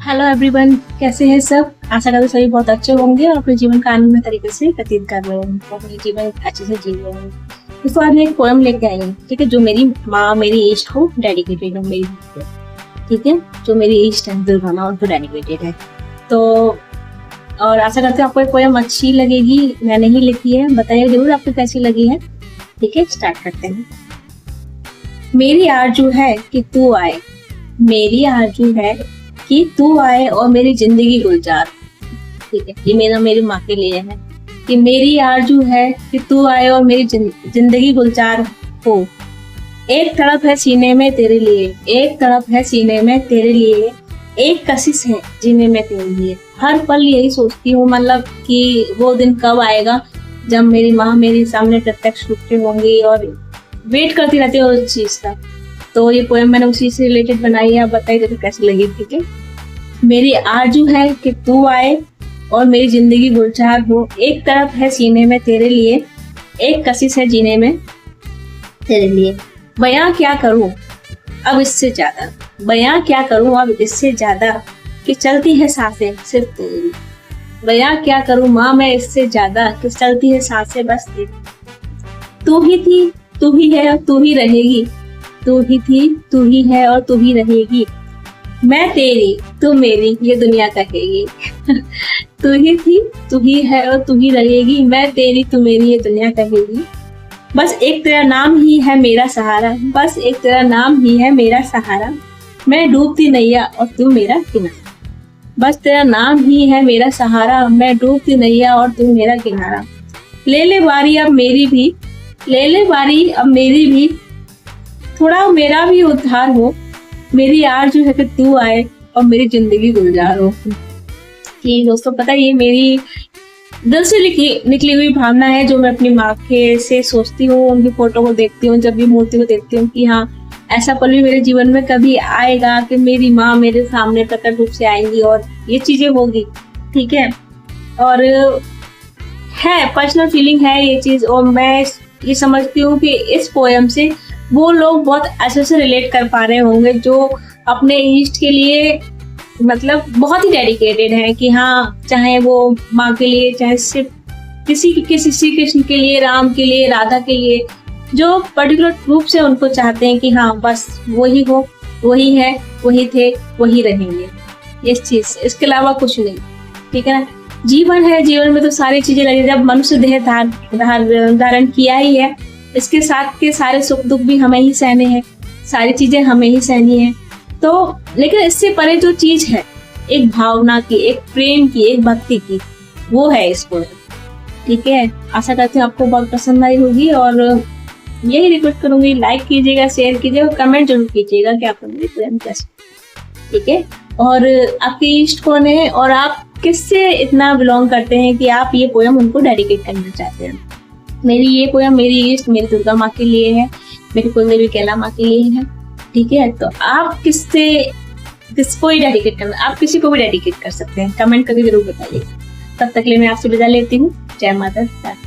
Hello everyone, कैसे हैं सब। आशा करते सभी बहुत अच्छे होंगे और अपने जीवन का आनंदमय तरीके से व्यतीत कर रहे होंगे, अपने जीवन अच्छे से जी रहे होंगे। इसको आज मैं एक पोएम लेके आई हूँ, ठीक है, जो मेरी माँ मेरी इष्ट को डेडिकेटेड है, मेरी, ठीक है, जो मेरी इष्ट है दुर्गा माँ उनको डेडिकेटेड है। तो और आशा करते हैं आपको ये पोएम अच्छी लगेगी। मैंने ही लिखी है, बताइए जरूर आपको कैसी लगी है। ठीक है, स्टार्ट करते हैं। मेरी आरज़ू है कि तू आए, मेरी आरज़ू है कि तू आए और मेरी जिंदगी गुलजार। ठीक है, ये मेरी माँ के लिए है कि मेरी आरज़ू है कि तू आए और मेरी जिंदगी गुलजार हो। एक तड़प है सीने में तेरे लिए, एक तड़प है सीने में तेरे लिए, एक कशिश है जीने में तेरे लिए। हर पल यही सोचती हूँ, मतलब कि वो दिन कब आएगा जब मेरी माँ मेरे सामने प्रत्यक्ष रूप से होंगी, और वेट करती रहती है उस चीज का। तो ये पोएम मैंने उसी से रिलेटेड बनाई है। आप बताइए तो कैसी लगी। ठीक है, मेरी आरज़ू है कि तू आए और मेरी जिंदगी गुलजार हो। एक तरफ है सीने में तेरे लिए, एक कशिश है जीने में तेरे लिए। बयां क्या करूं अब इससे ज्यादा, बयां क्या करूं अब इससे ज्यादा, कि चलती है सांसें सिर्फ तेरी। बयां क्या करूं माँ मैं इससे ज्यादा, कि चलती है सांसें बस तेरी। तू ही थी, तू ही है और तू ही रहेगी, तू ही थी, तू ही है और तू ही रहेगी। मैं तेरी, तू मेरी, ये दुनिया कहेगी। तू ही थी, तू ही है और तू ही रहेगी। मैं तेरी, तू मेरी, ये दुनिया कहेगी। बस एक तेरा नाम ही है मेरा सहारा, बस एक तेरा नाम ही है मेरा सहारा। मैं डूबती नैया और तू मेरा किनारा। बस तेरा नाम ही है मेरा सहारा, मैं डूबती नैया और तू मेरा किनारा। ले ले बारी अब मेरी भी, ले ले बारी अब मेरी भी, थोड़ा मेरा भी उद्धार हो। मेरी आरज़ू है कि तू आए और मेरी जिंदगी गुलजार हो। कि दोस्तों पता है, ये मेरी दिल से निकली हुई भावना है, जो मैं अपनी माँ के से सोचती हूँ, उनकी फोटो को देखती हूँ, जब भी मूर्ति को देखती हूँ कि हाँ ऐसा पल भी मेरे जीवन में कभी आएगा कि मेरी माँ मेरे सामने प्रकट रूप से आएंगी और ये चीजें होगी। ठीक है, और है पर्सनल फीलिंग है ये चीज, और मैं ये समझती हूँ कि इस पोएम से वो लोग बहुत अच्छे से रिलेट कर पा रहे होंगे जो अपने इष्ट के लिए मतलब बहुत ही डेडिकेटेड है। कि हाँ, चाहे वो माँ के लिए, चाहे सिर्फ किसी श्री कृष्ण के लिए, राम के लिए, राधा के लिए, जो पर्टिकुलर रूप से उनको चाहते हैं कि हाँ बस वही हो, वही है, वही थे, वही रहेंगे, इस चीज, इसके अलावा कुछ नहीं। ठीक है ना, जीवन है, जीवन में तो सारी चीजें लगी। जब मनुष्य देह धारण किया ही है, इसके साथ के सारे सुख दुख भी हमें ही सहने हैं, सारी चीजें हमें ही सहनी है। तो लेकिन इससे परे जो चीज है, एक भावना की, एक प्रेम की, एक भक्ति की, वो है इस पोएम। ठीक है, आशा करती हूँ आपको बहुत पसंद आई होगी, और यही रिक्वेस्ट करूंगी, लाइक कीजिएगा, शेयर कीजिएगा और कमेंट जरूर कीजिएगा कि आपको मेरी पोएम कैसी। ठीक है, और आपकी इष्ट कौन है और आप किससे इतना बिलोंग करते हैं कि आप ये पोएम उनको डेडिकेट करना चाहते हैं। मेरी ये पोएम मेरी इष्ट मेरी दुर्गा माँ के लिए है, मेरी पोएम मेरी कैला माँ के लिए है। ठीक है, तो आप किसको ही डेडिकेट करना, आप किसी को भी डेडिकेट कर सकते हैं, कमेंट करके जरूर बताइए। तब तक के लिए मैं आपसे विदा लेती हूँ। जय माता दी।